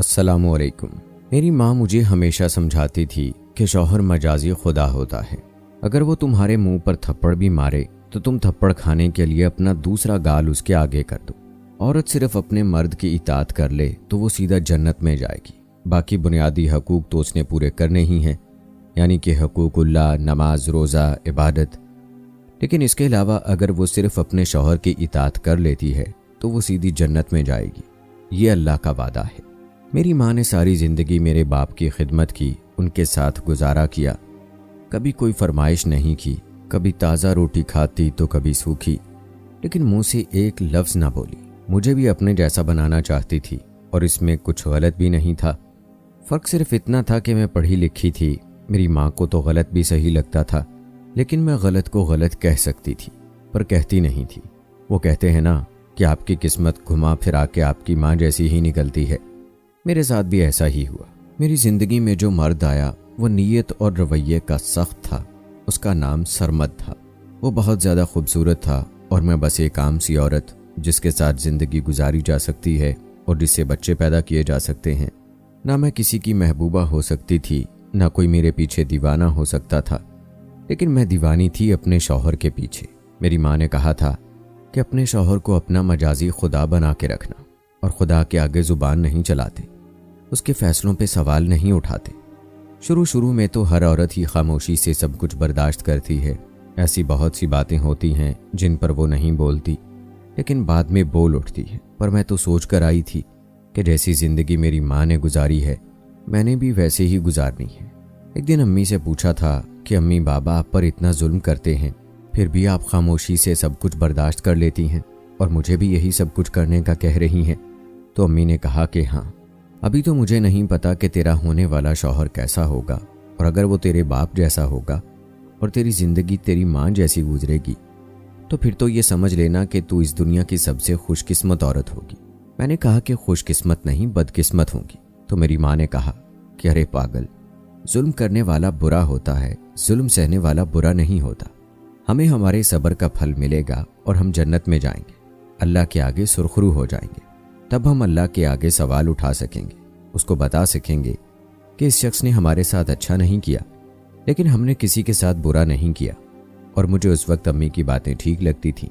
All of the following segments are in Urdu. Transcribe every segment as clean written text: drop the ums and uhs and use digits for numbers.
السلام علیکم۔ میری ماں مجھے ہمیشہ سمجھاتی تھی کہ شوہر مجازی خدا ہوتا ہے۔ اگر وہ تمہارے منہ پر تھپڑ بھی مارے تو تم تھپڑ کھانے کے لیے اپنا دوسرا گال اس کے آگے کر دو۔ عورت صرف اپنے مرد کی اطاعت کر لے تو وہ سیدھا جنت میں جائے گی۔ باقی بنیادی حقوق تو اس نے پورے کرنے ہی ہیں، یعنی کہ حقوق اللہ، نماز، روزہ، عبادت۔ لیکن اس کے علاوہ اگر وہ صرف اپنے شوہر کی اطاعت کر لیتی ہے تو وہ سیدھی جنت میں جائے گی۔ یہ اللہ کا وعدہ ہے۔ میری ماں نے ساری زندگی میرے باپ کی خدمت کی، ان کے ساتھ گزارا کیا، کبھی کوئی فرمائش نہیں کی، کبھی تازہ روٹی کھاتی تو کبھی سوکھی، لیکن منہ سے ایک لفظ نہ بولی۔ مجھے بھی اپنے جیسا بنانا چاہتی تھی اور اس میں کچھ غلط بھی نہیں تھا۔ فرق صرف اتنا تھا کہ میں پڑھی لکھی تھی۔ میری ماں کو تو غلط بھی صحیح لگتا تھا، لیکن میں غلط کو غلط کہہ سکتی تھی پر کہتی نہیں تھی۔ وہ کہتے ہیں نا کہ آپ کی قسمت گھما پھرا کے آپ کی ماں جیسی ہی نکلتی ہے۔ میرے ساتھ بھی ایسا ہی ہوا۔ میری زندگی میں جو مرد آیا وہ نیت اور رویے کا سخت تھا۔ اس کا نام سرمد تھا۔ وہ بہت زیادہ خوبصورت تھا اور میں بس ایک عام سی عورت جس کے ساتھ زندگی گزاری جا سکتی ہے اور جس سے بچے پیدا کیے جا سکتے ہیں۔ نہ میں کسی کی محبوبہ ہو سکتی تھی، نہ کوئی میرے پیچھے دیوانہ ہو سکتا تھا، لیکن میں دیوانی تھی اپنے شوہر کے پیچھے۔ میری ماں نے کہا تھا کہ اپنے شوہر کو اپنا مجازی خدا بنا کے رکھنا، اور خدا کے آگے زبان نہیں چلاتے، اس کے فیصلوں پہ سوال نہیں اٹھاتے۔ شروع میں تو ہر عورت ہی خاموشی سے سب کچھ برداشت کرتی ہے۔ ایسی بہت سی باتیں ہوتی ہیں جن پر وہ نہیں بولتی، لیکن بعد میں بول اٹھتی ہے۔ پر میں تو سوچ کر آئی تھی کہ جیسی زندگی میری ماں نے گزاری ہے میں نے بھی ویسے ہی گزارنی ہے۔ ایک دن امی سے پوچھا تھا کہ امی، بابا آپ پر اتنا ظلم کرتے ہیں پھر بھی آپ خاموشی سے سب کچھ برداشت کر لیتی ہیں اور مجھے بھی یہی سب کچھ کرنے کا کہہ رہی ہیں۔ تو امی نے کہا کہ ہاں، ابھی تو مجھے نہیں پتا کہ تیرا ہونے والا شوہر کیسا ہوگا، اور اگر وہ تیرے باپ جیسا ہوگا اور تیری زندگی تیری ماں جیسی گزرے گی تو پھر تو یہ سمجھ لینا کہ تو اس دنیا کی سب سے خوش قسمت عورت ہوگی۔ میں نے کہا کہ خوش قسمت نہیں، بد قسمت ہوگی۔ تو میری ماں نے کہا کہ ارے پاگل، ظلم کرنے والا برا ہوتا ہے، ظلم سہنے والا برا نہیں ہوتا۔ ہمیں ہمارے صبر کا پھل ملے گا اور ہم جنت میں جائیں گے، اللہ کے آگے سرخرو ہو جائیں گے۔ تب ہم اللہ کے آگے سوال اٹھا سکیں گے، اس کو بتا سکیں گے کہ اس شخص نے ہمارے ساتھ اچھا نہیں کیا، لیکن ہم نے کسی کے ساتھ برا نہیں کیا۔ اور مجھے اس وقت امی کی باتیں ٹھیک لگتی تھیں۔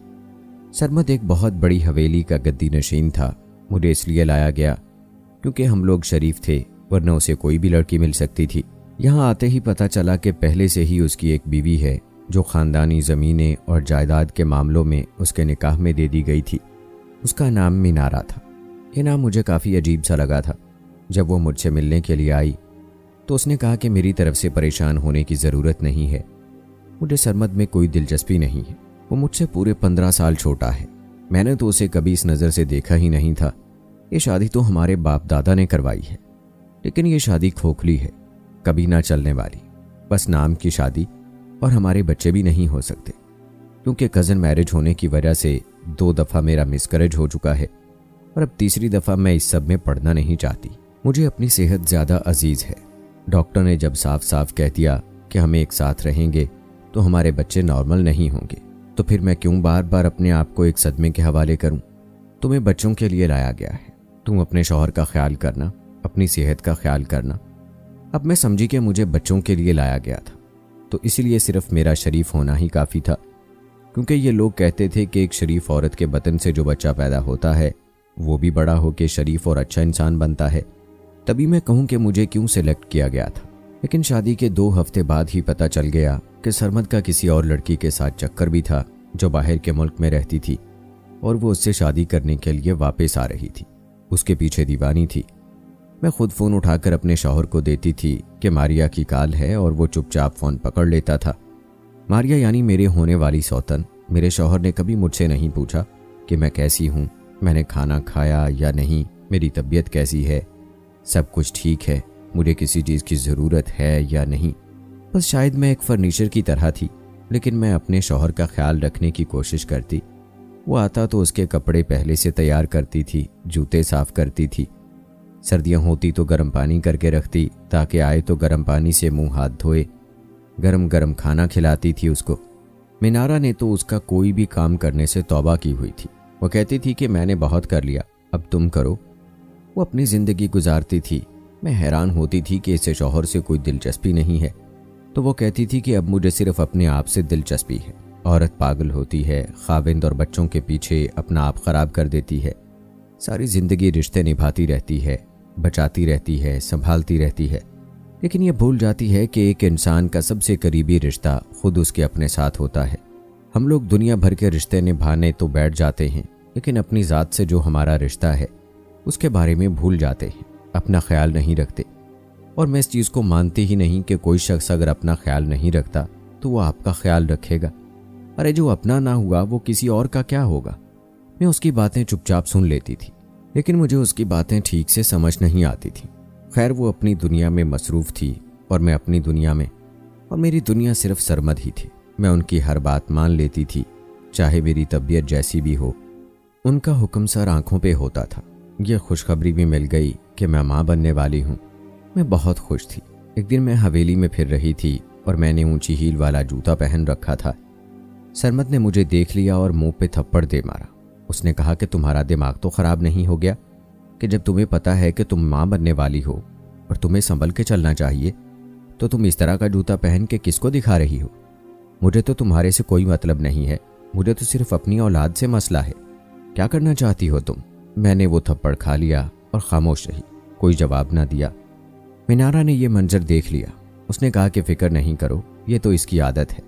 سرمد ایک بہت بڑی حویلی کا گدی نشین تھا۔ مجھے اس لیے لایا گیا کیونکہ ہم لوگ شریف تھے، ورنہ اسے کوئی بھی لڑکی مل سکتی تھی۔ یہاں آتے ہی پتہ چلا کہ پہلے سے ہی اس کی ایک بیوی ہے جو خاندانی زمینیں اور جائیداد کے معاملوں میں اس کے نکاح میں دے دی گئی تھی۔ اس کا نام مینارہ تھا۔ یہ نام مجھے کافی عجیب سا لگا تھا۔ جب وہ مجھ سے ملنے کے لیے آئی تو اس نے کہا کہ میری طرف سے پریشان ہونے کی ضرورت نہیں ہے، مجھے سرمد میں کوئی دلچسپی نہیں ہے۔ وہ مجھ سے پورے 15 سال چھوٹا ہے۔ میں نے تو اسے کبھی اس نظر سے دیکھا ہی نہیں تھا۔ یہ شادی تو ہمارے باپ دادا نے کروائی ہے، لیکن یہ شادی کھوکھلی ہے، کبھی نہ چلنے والی، بس نام کی شادی، اور ہمارے بچے بھی نہیں ہو سکتے کیونکہ کزن میرج ہونے کی وجہ سے 2 دفعہ میرا مسکریج ہو چکا ہے، اور اب تیسری دفعہ میں اس سب میں پڑھنا نہیں چاہتی۔ مجھے اپنی صحت زیادہ عزیز ہے۔ ڈاکٹر نے جب صاف صاف کہہ دیا کہ ہم ایک ساتھ رہیں گے تو ہمارے بچے نارمل نہیں ہوں گے، تو پھر میں کیوں بار بار اپنے آپ کو ایک صدمے کے حوالے کروں؟ تمہیں بچوں کے لیے لایا گیا ہے، تم اپنے شوہر کا خیال کرنا، اپنی صحت کا خیال کرنا۔ اب میں سمجھی کہ مجھے بچوں کے لیے لایا گیا تھا، تو اسی لیے صرف میرا شریف ہونا ہی کافی تھا، کیونکہ یہ لوگ کہتے تھے کہ ایک شریف عورت کے بطن سے جو بچہ پیدا ہوتا ہے وہ بھی بڑا ہو کے شریف اور اچھا انسان بنتا ہے۔ تبھی میں کہوں کہ مجھے کیوں سلیکٹ کیا گیا تھا۔ لیکن شادی کے 2 ہفتے بعد ہی پتہ چل گیا کہ سرمد کا کسی اور لڑکی کے ساتھ چکر بھی تھا جو باہر کے ملک میں رہتی تھی، اور وہ اس سے شادی کرنے کے لیے واپس آ رہی تھی۔ اس کے پیچھے دیوانی تھی۔ میں خود فون اٹھا کر اپنے شوہر کو دیتی تھی کہ ماریا کی کال ہے، اور وہ چپ چاپ فون پکڑ لیتا تھا۔ ماریا یعنی میرے ہونے والی سوتن۔ میرے شوہر نے کبھی مجھ سے نہیں پوچھا کہ میں کیسی ہوں، میں نے کھانا کھایا یا نہیں، میری طبیعت کیسی ہے، سب کچھ ٹھیک ہے، مجھے کسی چیز کی ضرورت ہے یا نہیں۔ بس شاید میں ایک فرنیچر کی طرح تھی، لیکن میں اپنے شوہر کا خیال رکھنے کی کوشش کرتی۔ وہ آتا تو اس کے کپڑے پہلے سے تیار کرتی تھی، جوتے صاف کرتی تھی، سردیاں ہوتی تو گرم پانی کر کے رکھتی تاکہ آئے تو گرم پانی سے منہ ہاتھ دھوئے، گرم گرم کھانا کھلاتی تھی اس کو۔ مینارہ نے تو اس کا کوئی بھی کام کرنے سے توبہ کی ہوئی تھی۔ وہ کہتی تھی کہ میں نے بہت کر لیا، اب تم کرو۔ وہ اپنی زندگی گزارتی تھی۔ میں حیران ہوتی تھی کہ اسے شوہر سے کوئی دلچسپی نہیں ہے، تو وہ کہتی تھی کہ اب مجھے صرف اپنے آپ سے دلچسپی ہے۔ عورت پاگل ہوتی ہے، خاوند اور بچوں کے پیچھے اپنا آپ خراب کر دیتی ہے، ساری زندگی رشتے نبھاتی رہتی ہے، بچاتی رہتی ہے، سنبھالتی رہتی ہے، لیکن یہ بھول جاتی ہے کہ ایک انسان کا سب سے قریبی رشتہ خود اس کے اپنے ساتھ ہوتا ہے۔ ہم لوگ دنیا بھر کے رشتے نبھانے تو بیٹھ جاتے ہیں، لیکن اپنی ذات سے جو ہمارا رشتہ ہے اس کے بارے میں بھول جاتے ہیں، اپنا خیال نہیں رکھتے۔ اور میں اس چیز کو مانتی ہی نہیں کہ کوئی شخص اگر اپنا خیال نہیں رکھتا تو وہ آپ کا خیال رکھے گا۔ ارے جو اپنا نہ ہوا وہ کسی اور کا کیا ہوگا؟ میں اس کی باتیں چپ چاپ سن لیتی تھی، لیکن مجھے اس کی باتیں ٹھیک سے سمجھ نہیں آتی تھی۔ خیر وہ اپنی دنیا میں مصروف تھی اور میں اپنی دنیا میں، اور میری دنیا صرف سرمد ہی تھی۔ میں ان کی ہر بات مان لیتی تھی، چاہے میری طبیعت جیسی بھی ہو۔ ان کا حکم سر آنکھوں پہ ہوتا تھا۔ یہ خوشخبری بھی مل گئی کہ میں ماں بننے والی ہوں۔ میں بہت خوش تھی۔ ایک دن میں حویلی میں پھر رہی تھی اور میں نے اونچی ہیل والا جوتا پہن رکھا تھا۔ سرمد نے مجھے دیکھ لیا اور منہ پہ تھپڑ دے مارا۔ اس نے کہا کہ تمہارا دماغ تو خراب نہیں ہو گیا کہ جب تمہیں پتا ہے کہ تم ماں بننے والی ہو اور تمہیں سنبھل کے چلنا چاہیے تو تم اس طرح کا جوتا پہن کے کس کو دکھا رہی ہو؟ مجھے تو تمہارے سے کوئی مطلب نہیں ہے، مجھے تو صرف اپنی اولاد سے مسئلہ ہے۔ کیا کرنا چاہتی ہو تم؟ میں نے وہ تھپڑ کھا لیا اور خاموش رہی، کوئی جواب نہ دیا۔ منارا نے یہ منظر دیکھ لیا۔ اس نے کہا کہ فکر نہیں کرو، یہ تو اس کی عادت ہے،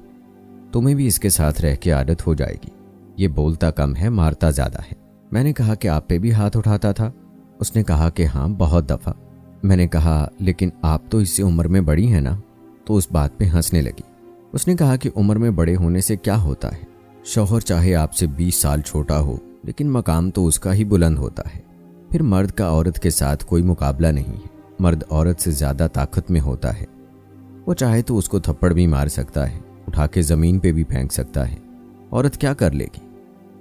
تمہیں بھی اس کے ساتھ رہ کے عادت ہو جائے گی۔ یہ بولتا کم ہے، مارتا زیادہ ہے۔ میں نے کہا کہ آپ پہ بھی ہاتھ اٹھاتا تھا؟ اس نے کہا کہ ہاں بہت دفعہ۔ میں نے کہا لیکن آپ تو اس سے عمر میں بڑی ہیں نا؟ تو اس بات پہ ہنسنے لگی۔ اس نے کہا کہ عمر میں بڑے ہونے سے کیا ہوتا ہے؟ شوہر چاہے آپ سے 20 سال چھوٹا ہو لیکن مقام تو اس کا ہی بلند ہوتا ہے۔ پھر مرد کا عورت کے ساتھ کوئی مقابلہ نہیں ہے، مرد عورت سے زیادہ طاقت میں ہوتا ہے۔ وہ چاہے تو اس کو تھپڑ بھی مار سکتا ہے، اٹھا کے زمین پہ بھی پھینک سکتا ہے۔ عورت کیا کر لے گی؟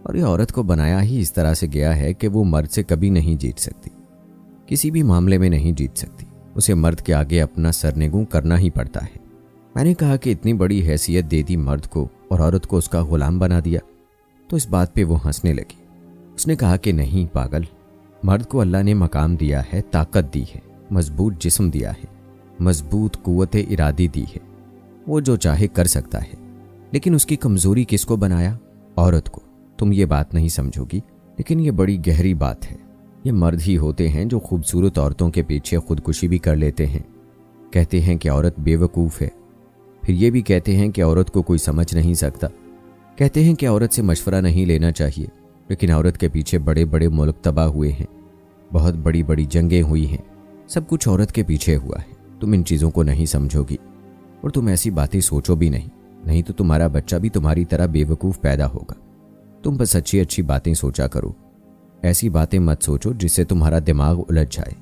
اور یہ عورت کو بنایا ہی اس طرح سے گیا ہے کہ وہ مرد سے کبھی نہیں جیت سکتی، کسی بھی معاملے میں نہیں جیت سکتی۔ اسے مرد کے آگے اپنا سرنگوں کرنا ہی پڑتا ہے۔ میں نے کہا کہ اتنی بڑی حیثیت دے دی مرد کو اور عورت کو اس کا غلام بنا دیا، تو اس بات پہ وہ ہنسنے لگی۔ اس نے کہا کہ نہیں پاگل، مرد کو اللہ نے مقام دیا ہے، طاقت دی ہے، مضبوط جسم دیا ہے، مضبوط قوت ارادی دی ہے، وہ جو چاہے کر سکتا ہے، لیکن اس کی کمزوری کس کو بنایا؟ عورت کو۔ تم یہ بات نہیں سمجھو گی، لیکن یہ بڑی گہری بات ہے۔ یہ مرد ہی ہوتے ہیں جو خوبصورت عورتوں کے پیچھے خودکشی بھی کر لیتے ہیں، کہتے ہیں کہ عورت بے وقوف ہے، پھر یہ بھی کہتے ہیں کہ عورت کو کوئی سمجھ نہیں سکتا، کہتے ہیں کہ عورت سے مشورہ نہیں لینا چاہیے، لیکن عورت کے پیچھے بڑے بڑے ملک تباہ ہوئے ہیں، بہت بڑی بڑی جنگیں ہوئی ہیں، سب کچھ عورت کے پیچھے ہوا ہے۔ تم ان چیزوں کو نہیں سمجھو گی اور تم ایسی باتیں سوچو بھی نہیں تو تمہارا بچہ بھی تمہاری طرح بے وقوف پیدا ہوگا۔ تم بس اچھی اچھی باتیں سوچا کرو، ایسی باتیں مت سوچو جس سے تمہارا دماغ الجھ جائے۔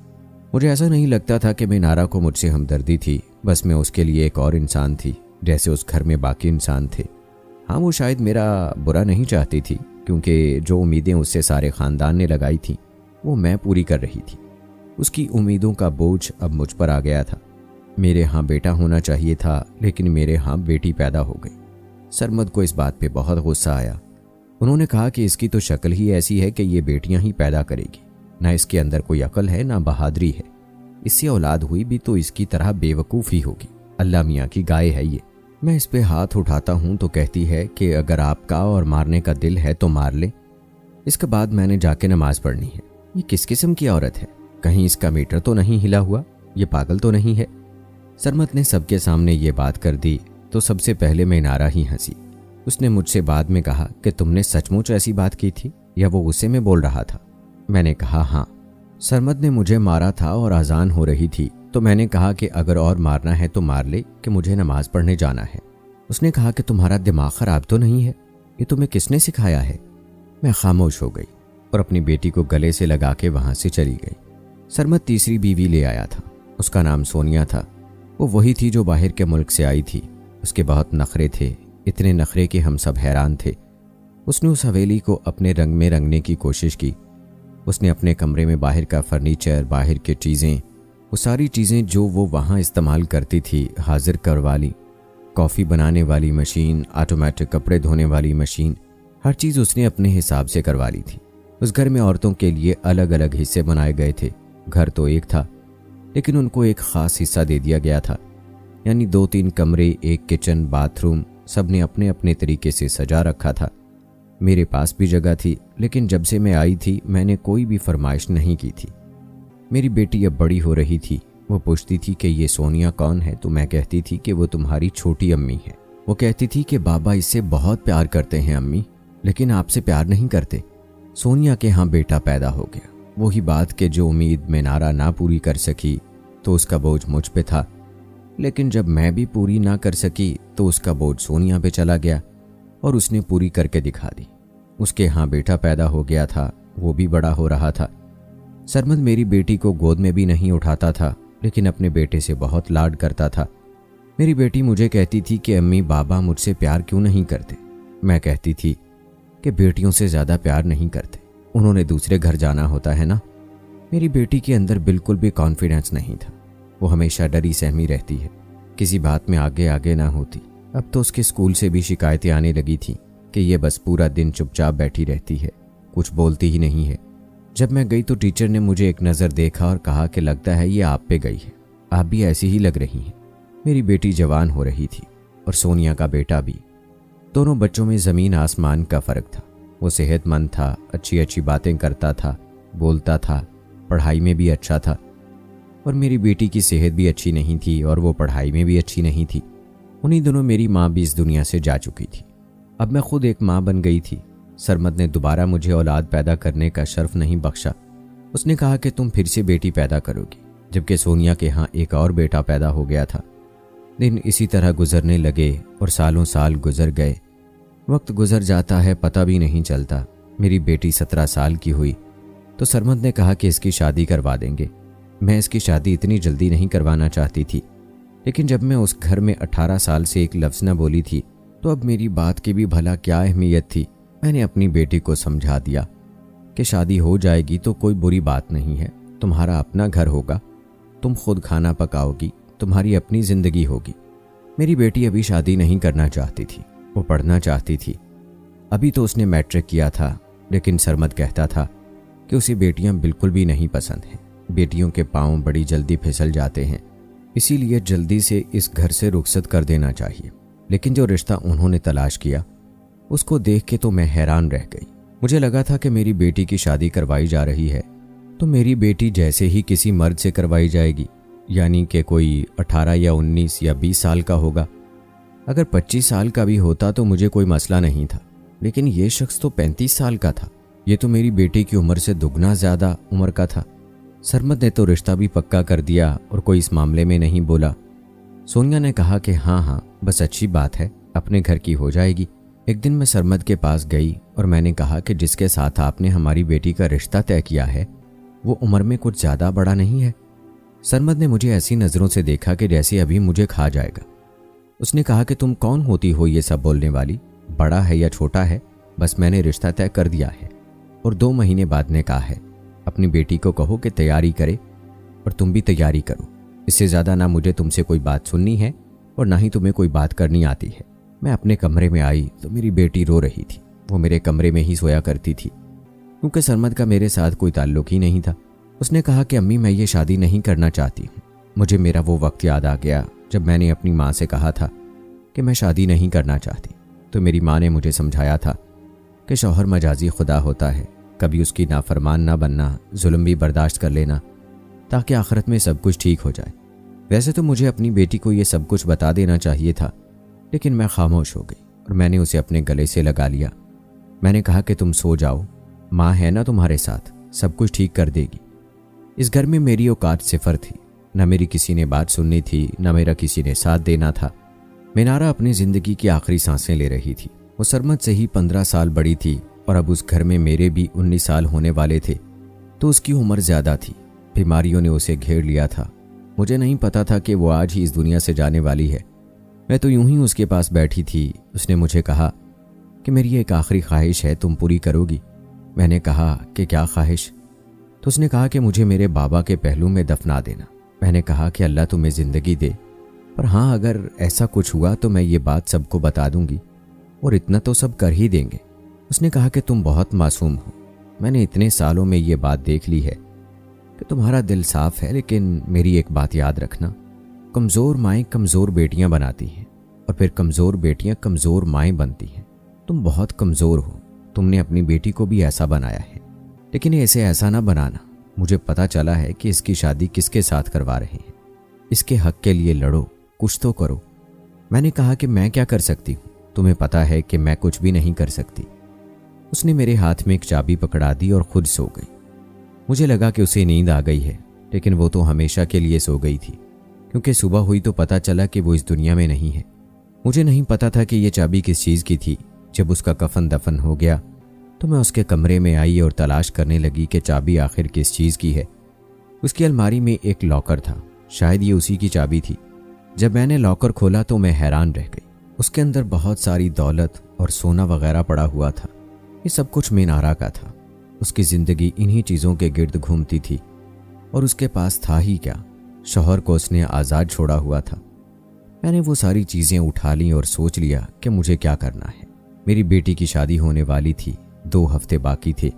مجھے ایسا نہیں لگتا تھا کہ منارا کو مجھ سے ہمدردی تھی، بس میں اس کے لیے ایک اور انسان تھی جیسے اس گھر میں باقی انسان تھے۔ ہاں وہ شاید میرا برا نہیں چاہتی تھی، کیونکہ جو امیدیں اس سے سارے خاندان نے لگائی تھیں وہ میں پوری کر رہی تھی۔ اس کی امیدوں کا بوجھ اب مجھ پر آ گیا تھا۔ میرے ہاں بیٹا ہونا چاہیے تھا، لیکن میرے ہاں بیٹی پیدا ہو گئی۔ سرمد کو اس بات پہ بہت غصہ آیا۔ انہوں نے کہا کہ اس کی تو شکل ہی ایسی ہے کہ یہ بیٹیاں ہی پیدا کرے گی، نہ اس کے اندر کوئی عقل ہے نہ بہادری ہے، اس سے اولاد ہوئی بھی تو اس کی طرح بے وقوف ہی ہوگی، اللہ میاں کی گائے ہے یہ۔ میں اس پہ ہاتھ اٹھاتا ہوں تو کہتی ہے کہ اگر آپ کا اور مارنے کا دل ہے تو مار لیں، اس کے بعد میں نے جا کے نماز پڑھنی ہے۔ یہ کس قسم کی عورت ہے؟ کہیں اس کا میٹر تو نہیں ہلا ہوا؟ یہ پاگل تو نہیں ہے؟ سرمد نے سب کے سامنے یہ بات کر دی تو سب سے پہلے منارا ہی ہنسی۔ اس نے مجھ سے بعد میں کہا کہ تم نے سچ مچ ایسی بات کی تھی یا وہ غصے میں بول رہا تھا؟ میں نے کہا ہاں، سرمد نے مجھے مارا تھا اور اذان ہو رہی تھی تو میں نے کہا کہ اگر اور مارنا ہے تو مار لے کہ مجھے نماز پڑھنے جانا ہے۔ اس نے کہا کہ تمہارا دماغ خراب تو نہیں ہے؟ یہ تمہیں کس نے سکھایا ہے؟ میں خاموش ہو گئی اور اپنی بیٹی کو گلے سے لگا کے وہاں سے چلی گئی۔ سرمد تیسری بیوی لے آیا تھا، اس کا نام سونیا تھا۔ وہ وہی تھی جو باہر کے ملک سے آئی تھی۔ اس کے بہت نخرے تھے، اتنے نخرے کہ ہم سب حیران تھے۔ اس نے اس حویلی کو اپنے رنگ میں رنگنے کی کوشش کی۔ اس نے اپنے کمرے میں باہر کا فرنیچر، باہر کی چیزیں، وہ ساری چیزیں جو وہ وہاں استعمال کرتی تھی حاضر کروا لی۔ کافی بنانے والی مشین، آٹومیٹک کپڑے دھونے والی مشین، ہر چیز اس نے اپنے حساب سے کروا لی تھی۔ اس گھر میں عورتوں کے لیے الگ الگ حصے بنائے گئے تھے، گھر تو ایک تھا لیکن ان کو ایک خاص حصہ دے دیا گیا تھا، یعنی 2-3 کمرے، ایک کچن، باتھ روم، سب نے اپنے اپنے طریقے سے سجا رکھا تھا۔ میرے پاس بھی جگہ تھی، لیکن جب سے میں آئی تھی میں نے کوئی بھی فرمائش نہیں کی تھی۔ میری بیٹی اب بڑی ہو رہی تھی، وہ پوچھتی تھی کہ یہ سونیا کون ہے، تو میں کہتی تھی کہ وہ تمہاری چھوٹی امی ہے۔ وہ کہتی تھی کہ بابا اس سے بہت پیار کرتے ہیں امی، لیکن آپ سے پیار نہیں کرتے۔ سونیا کے ہاں بیٹا پیدا ہو گیا، وہی بات کہ جو امید مینارہ نہ پوری کر سکی تو اس کا بوجھ مجھ پہ تھا، لیکن جب میں بھی پوری نہ کر سکی تو اس کا بوجھ سونیا پہ چلا گیا اور اس نے پوری کر کے دکھا دی۔ اس کے ہاں بیٹا پیدا ہو گیا تھا، وہ بھی بڑا ہو رہا تھا۔ سرمد میری بیٹی کو گود میں بھی نہیں اٹھاتا تھا، لیکن اپنے بیٹے سے بہت لاڈ کرتا تھا۔ میری بیٹی مجھے کہتی تھی کہ امی بابا مجھ سے پیار کیوں نہیں کرتے؟ میں کہتی تھی کہ بیٹیوں سے زیادہ پیار نہیں کرتے، انہوں نے دوسرے گھر جانا ہوتا ہے نا۔ میری بیٹی کے اندر بالکل بھی کانفیڈنس نہیں تھا، وہ ہمیشہ ڈری سہمی رہتی ہے، کسی بات میں آگے آگے نہ ہوتی۔ اب تو اس کے اسکول سے بھی شکایتیں آنے لگی تھیں کہ یہ بس پورا دن چپ چاپ بیٹھی رہتی ہے، کچھ بولتی ہی نہیں ہے۔ جب میں گئی تو ٹیچر نے مجھے ایک نظر دیکھا اور کہا کہ لگتا ہے یہ آپ پہ گئی ہے، آپ بھی ایسی ہی لگ رہی ہیں۔ میری بیٹی جوان ہو رہی تھی اور سونیا کا بیٹا بھی۔ دونوں بچوں میں زمین آسمان کا فرق تھا۔ وہ صحت مند تھا، اچھی باتیں کرتا تھا، بولتا تھا، پڑھائی میں بھی اچھا تھا، اور میری بیٹی کی صحت بھی اچھی نہیں تھی اور وہ پڑھائی میں بھی اچھی نہیں تھی۔ انہی دنوں میری ماں بھی اس دنیا سے جا چکی تھی۔ اب میں خود ایک ماں بن گئی تھی۔ سرمد نے دوبارہ مجھے اولاد پیدا کرنے کا شرف نہیں بخشا۔ اس نے کہا کہ تم پھر سے بیٹی پیدا کرو گی، جبکہ سونیا کے ہاں ایک اور بیٹا پیدا ہو گیا تھا۔ دن اسی طرح گزرنے لگے اور سالوں سال گزر گئے۔ وقت گزر جاتا ہے، پتہ بھی نہیں چلتا۔ میری بیٹی 17 سال کی ہوئی تو سرمد نے کہا کہ اس کی شادی کروا دیں گے۔ میں اس کی شادی اتنی جلدی نہیں کروانا چاہتی تھی، لیکن جب میں اس گھر میں 18 سال سے ایک لفظ نہ بولی تھی تو اب میری بات کی بھی بھلا کیا اہمیت تھی۔ میں نے اپنی بیٹی کو سمجھا دیا کہ شادی ہو جائے گی تو کوئی بری بات نہیں ہے، تمہارا اپنا گھر ہوگا، تم خود کھانا پکاؤ گی، تمہاری اپنی زندگی ہوگی۔ میری بیٹی ابھی شادی نہیں کرنا چاہتی تھی، وہ پڑھنا چاہتی تھی۔ ابھی تو اس نے میٹرک کیا تھا، لیکن سرمد کہتا تھا کہ اسے بیٹیاں بالکل بھی نہیں پسند ہیں، بیٹیوں کے پاؤں بڑی جلدی پھسل جاتے ہیں، اسی لیے جلدی سے اس گھر سے رخصت کر دینا چاہیے۔ لیکن جو رشتہ انہوں نے تلاش کیا اس کو دیکھ کے تو میں حیران رہ گئی۔ مجھے لگا تھا کہ میری بیٹی کی شادی کروائی جا رہی ہے تو میری بیٹی جیسے ہی کسی مرد سے کروائی جائے گی، یعنی کہ کوئی 18 یا 19 یا 20 سال کا ہوگا۔ اگر 25 سال کا بھی ہوتا تو مجھے کوئی مسئلہ نہیں تھا، لیکن یہ شخص تو 35 سال کا تھا۔ یہ تو میری بیٹی کی عمر سے دگنا زیادہ عمر کا تھا۔ سرمد نے تو رشتہ بھی پکا کر دیا اور کوئی اس معاملے میں نہیں بولا۔ سونیا نے کہا کہ ہاں بس اچھی بات ہے، اپنے گھر کی ہو جائے گی۔ ایک دن میں سرمد کے پاس گئی اور میں نے کہا کہ جس کے ساتھ آپ نے ہماری بیٹی کا رشتہ طے کیا ہے وہ عمر میں کچھ زیادہ بڑا نہیں ہے؟ سرمد نے مجھے ایسی نظروں سے دیکھا کہ جیسے ابھی مجھے کھا جائے گا۔ اس نے کہا کہ تم کون ہوتی ہو یہ سب بولنے والی، بڑا ہے یا چھوٹا ہے، بس میں نے رشتہ طے کر دیا ہے اور 2 مہینے بعد نے کہا ہے۔ اپنی بیٹی کو کہو کہ تیاری کرے اور تم بھی تیاری کرو، اس سے زیادہ نہ مجھے تم سے کوئی بات سننی ہے اور نہ ہی تمہیں کوئی بات کرنی آتی ہے۔ میں اپنے کمرے میں آئی تو میری بیٹی رو رہی تھی۔ وہ میرے کمرے میں ہی سویا کرتی تھی کیونکہ سرمد کا میرے ساتھ کوئی تعلق ہی نہیں تھا۔ اس نے کہا کہ امی میں یہ شادی نہیں کرنا چاہتی ہوں۔ مجھے میرا وہ وقت یاد آ گیا جب میں نے اپنی ماں سے کہا تھا کہ میں شادی نہیں کرنا چاہتی، تو میری ماں نے مجھے سمجھایا تھا کہ شوہر مجازی خدا ہوتا ہے، کبھی اس کی نافرمان نہ بننا، ظلم بھی برداشت کر لینا تاکہ آخرت میں سب کچھ ٹھیک ہو جائے۔ ویسے تو مجھے اپنی بیٹی کو یہ سب کچھ بتا دینا چاہیے تھا، لیکن میں خاموش ہو گئی اور میں نے اسے اپنے گلے سے لگا لیا۔ میں نے کہا کہ تم سو جاؤ، ماں ہے نا تمہارے ساتھ، سب کچھ ٹھیک کر دے گی۔ اس گھر میں میری اوقات صفر تھی، نہ میری کسی نے بات سننی تھی، نہ میرا کسی نے ساتھ دینا تھا۔ مینارہ اپنی زندگی کی آخری سانسیں لے رہی تھی۔ وہ سرمد سے ہی 15 سال بڑی تھی اور اب اس گھر میں میرے بھی 19 سال ہونے والے تھے، تو اس کی عمر زیادہ تھی۔ بیماریوں نے اسے گھیر لیا تھا۔ مجھے نہیں پتا تھا کہ وہ آج ہی اس دنیا سے جانے والی ہے۔ میں تو یوں ہی اس کے پاس بیٹھی تھی۔ اس نے مجھے کہا کہ میری ایک آخری خواہش ہے، تم پوری کرو گی؟ میں نے کہا کہ کیا خواہش؟ تو اس نے کہا کہ مجھے میرے بابا کے پہلو میں دفنا دینا۔ میں نے کہا کہ اللہ تمہیں زندگی دے، پر ہاں اگر ایسا کچھ ہوا تو میں یہ بات سب کو بتا دوں گی، اور اتنا تو سب کر ہی دیں گے۔ اس نے کہا کہ تم بہت معصوم ہو، میں نے اتنے سالوں میں یہ بات دیکھ لی ہے کہ تمہارا دل صاف ہے، لیکن میری ایک بات یاد رکھنا، کمزور مائیں کمزور بیٹیاں بناتی ہیں اور پھر کمزور بیٹیاں کمزور مائیں بنتی ہیں۔ تم بہت کمزور ہو، تم نے اپنی بیٹی کو بھی ایسا بنایا ہے، لیکن اسے ایسا نہ بنانا۔ مجھے پتا چلا ہے کہ اس کی شادی کس کے ساتھ کروا رہے ہیں۔ اس کے حق کے لیے لڑو، کچھ تو کرو۔ میں نے کہا کہ میں کیا کر سکتی ہوں؟ تمہیں پتا ہے کہ میں کچھ بھی نہیں کر سکتی۔ اس نے میرے ہاتھ میں ایک چابی پکڑا دی اور خود سو گئی۔ مجھے لگا کہ اسے نیند آ گئی ہے، لیکن وہ تو ہمیشہ کے لیے سو گئی تھی، کیونکہ صبح ہوئی تو پتا چلا کہ وہ اس دنیا میں نہیں ہے۔ مجھے نہیں پتا تھا کہ یہ چابی کس چیز کی تھی۔ جب اس کا کفن دفن ہو گیا تو میں اس کے کمرے میں آئی اور تلاش کرنے لگی کہ چابی آخر کس چیز کی ہے۔ اس کی الماری میں ایک لاکر تھا، شاید یہ اسی کی چابی تھی۔ جب میں نے لاکر کھولا تو میں حیران رہ گئی۔ اس کے اندر بہت ساری دولت اور سونا وغیرہ پڑا ہوا تھا۔ یہ سب کچھ مینارہ کا تھا۔ اس کی زندگی انہی چیزوں کے گرد گھومتی تھی، اور اس کے پاس تھا ہی کیا؟ شوہر کو اس نے آزاد چھوڑا ہوا تھا۔ میں نے وہ ساری چیزیں اٹھا لیں اور سوچ لیا کہ مجھے کیا کرنا ہے۔ میری بیٹی کی شادی ہونے والی تھی، 2 ہفتے باقی تھے۔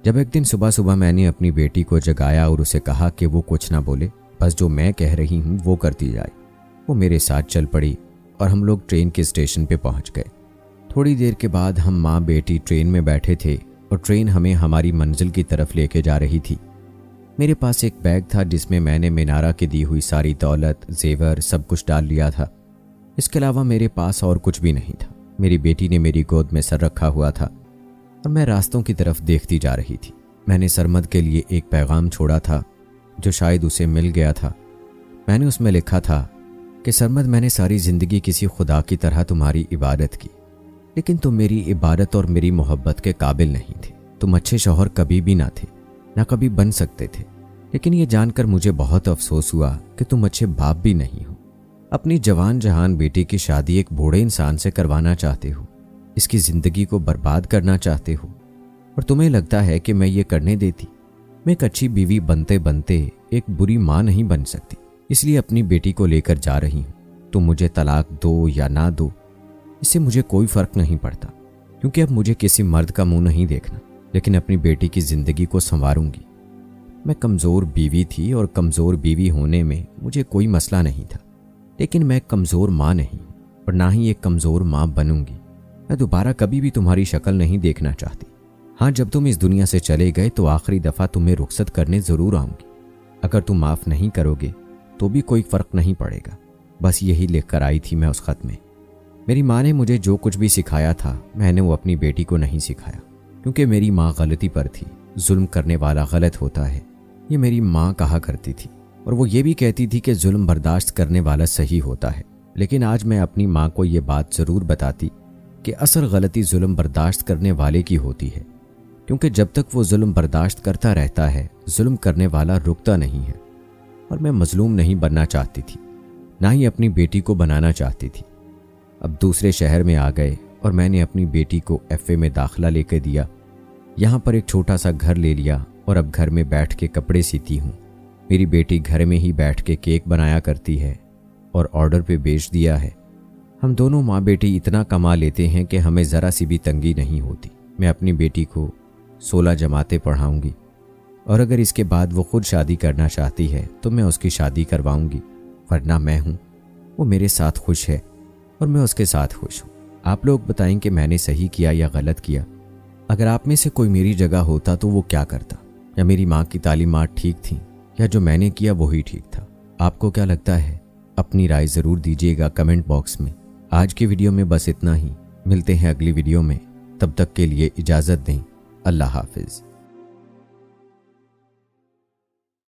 جب ایک دن صبح میں نے اپنی بیٹی کو جگایا اور اسے کہا کہ وہ کچھ نہ بولے، بس جو میں کہہ رہی ہوں وہ کرتی جائے، وہ میرے ساتھ چل پڑی اور ہم لوگ ٹرین کے اسٹیشن پہ پہنچ گئے۔ تھوڑی دیر کے بعد ہم ماں بیٹی ٹرین میں بیٹھے تھے اور ٹرین ہمیں ہماری منزل کی طرف لے کے جا رہی تھی۔ میرے پاس ایک بیگ تھا جس میں نے مینارہ کی دی ہوئی ساری دولت، زیور، سب کچھ ڈال لیا تھا۔ اس کے علاوہ میرے پاس اور کچھ بھی نہیں تھا۔ میری بیٹی نے میری گود میں سر رکھا ہوا تھا اور میں راستوں کی طرف دیکھتی جا رہی تھی۔ میں نے سرمد کے لیے ایک پیغام چھوڑا تھا جو شاید اسے مل گیا تھا۔ میں نے اس میں لکھا تھا کہ سرمد، میں نے ساری زندگی کسی خدا کی طرح تمہاری عبادت کی، لیکن تم میری عبادت اور میری محبت کے قابل نہیں تھے۔ تم اچھے شوہر کبھی بھی نہ تھے، نہ کبھی بن سکتے تھے، لیکن یہ جان کر مجھے بہت افسوس ہوا کہ تم اچھے باپ بھی نہیں ہو۔ اپنی جوان جہان بیٹی کی شادی ایک بوڑھے انسان سے کروانا چاہتے ہو، اس کی زندگی کو برباد کرنا چاہتے ہو، اور تمہیں لگتا ہے کہ میں یہ کرنے دیتی؟ میں ایک اچھی بیوی بنتے بنتے ایک بری ماں نہیں بن سکتی، اس لیے اپنی بیٹی کو لے کر جا رہی ہوں۔ تم مجھے طلاق دو یا نہ دو، اس سے مجھے کوئی فرق نہیں پڑتا، کیونکہ اب مجھے کسی مرد کا منہ نہیں دیکھنا، لیکن اپنی بیٹی کی زندگی کو سنواروں گی۔ میں کمزور بیوی تھی اور کمزور بیوی ہونے میں مجھے کوئی مسئلہ نہیں تھا، لیکن میں کمزور ماں نہیں ہوں اور نہ ہی ایک کمزور ماں بنوں گی۔ میں دوبارہ کبھی بھی تمہاری شکل نہیں دیکھنا چاہتی۔ ہاں، جب تم اس دنیا سے چلے گئے تو آخری دفعہ تمہیں رخصت کرنے ضرور آؤں گی۔ اگر تم معاف نہیں کرو گے تو بھی کوئی فرق نہیں پڑے گا۔ بس یہی لکھ کر آئی تھی میں اس خط میں۔ میری ماں نے مجھے جو کچھ بھی سکھایا تھا میں نے وہ اپنی بیٹی کو نہیں سکھایا، کیونکہ میری ماں غلطی پر تھی۔ ظلم کرنے والا غلط ہوتا ہے، یہ میری ماں کہا کرتی تھی، اور وہ یہ بھی کہتی تھی کہ ظلم برداشت کرنے والا صحیح ہوتا ہے۔ لیکن آج میں اپنی ماں کو یہ بات ضرور بتاتی کہ اصل غلطی ظلم برداشت کرنے والے کی ہوتی ہے، کیونکہ جب تک وہ ظلم برداشت کرتا رہتا ہے، ظلم کرنے والا رکتا نہیں ہے۔ اور میں مظلوم نہیں بننا چاہتی تھی، نہ ہی اپنی بیٹی کو بنانا چاہتی تھی۔ اب دوسرے شہر میں آ گئے اور میں نے اپنی بیٹی کو FA میں داخلہ لے کے دیا۔ یہاں پر ایک چھوٹا سا گھر لے لیا اور اب گھر میں بیٹھ کے کپڑے سیتی ہوں۔ میری بیٹی گھر میں ہی بیٹھ کے کیک بنایا کرتی ہے اور آرڈر پہ بیچ دیا ہے۔ ہم دونوں ماں بیٹی اتنا کما لیتے ہیں کہ ہمیں ذرا سی بھی تنگی نہیں ہوتی۔ میں اپنی بیٹی کو 16 جماعتیں پڑھاؤں گی، اور اگر اس کے بعد وہ خود شادی کرنا چاہتی ہے تو میں اس کی شادی کرواؤں گی، ورنہ میں ہوں، وہ میرے ساتھ خوش ہے اور میں اس کے ساتھ خوش ہوں۔ آپ لوگ بتائیں کہ میں نے صحیح کیا یا غلط کیا؟ اگر آپ میں سے کوئی میری جگہ ہوتا تو وہ کیا کرتا؟ یا میری ماں کی تعلیمات ٹھیک تھیں، یا جو میں نے کیا وہی ٹھیک تھا؟ آپ کو کیا لگتا ہے؟ اپنی رائے ضرور دیجیے گا کمنٹ باکس میں۔ آج کی ویڈیو میں بس اتنا ہی، ملتے ہیں اگلی ویڈیو میں، تب تک کے لیے اجازت دیں۔ اللہ حافظ۔